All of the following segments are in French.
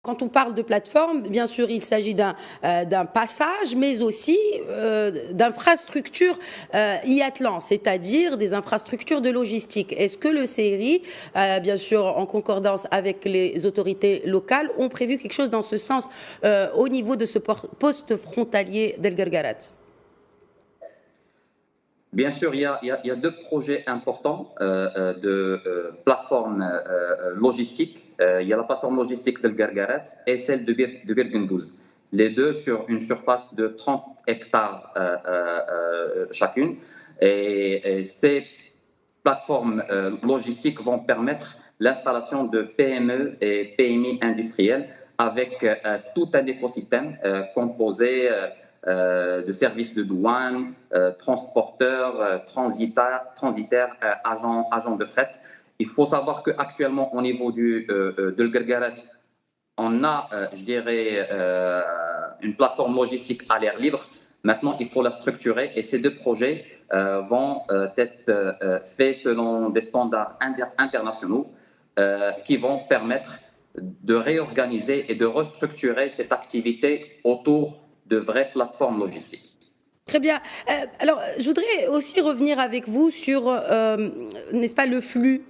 Quand on parle de plateforme, bien sûr, il s'agit d'un passage, mais aussi d'infrastructures IATLAN, c'est-à-dire des infrastructures de logistique. Est-ce que le CRI, bien sûr en concordance avec les autorités locales, ont prévu quelque chose dans ce sens au niveau de ce poste frontalier d'El Guerguerat? Bien sûr, il y a deux projets importants de plateforme logistique. Il y a la plateforme logistique d'El Guerguerat et celle de Bir Gundouz. Les deux sur une surface de 30 hectares chacune. Et ces plateformes logistiques vont permettre l'installation de PME et PMI industriels avec tout un écosystème composé de services de douane, transporteurs, transitaires, agents de fret. Il faut savoir qu'actuellement, au niveau de Guerguerat, on a, je dirais, une plateforme logistique à l'air libre. Maintenant, il faut la structurer et ces deux projets vont être faits selon des standards internationaux qui vont permettre de réorganiser et de restructurer cette activité autour de vraies plateformes logistiques. Très bien. Alors, je voudrais aussi revenir avec vous sur, n'est-ce pas, le flux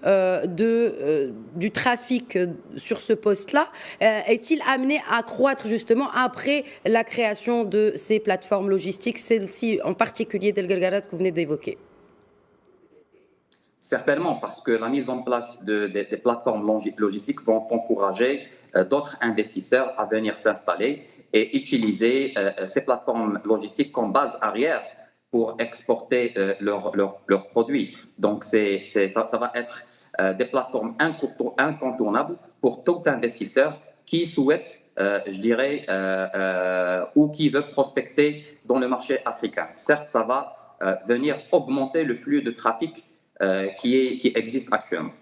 du trafic sur ce poste-là. Est-il amené à croître justement après la création de ces plateformes logistiques, celle-ci en particulier d'El Guerguerat que vous venez d'évoquer? Certainement, parce que la mise en place des plateformes logistiques vont encourager d'autres investisseurs à venir s'installer et utiliser ces plateformes logistiques comme base arrière pour exporter leurs produits. Donc, ça va être des plateformes incontournables pour tout investisseur qui souhaite, je dirais, ou qui veut prospecter dans le marché africain. Certes, ça va venir augmenter le flux de trafic qui existe actuellement.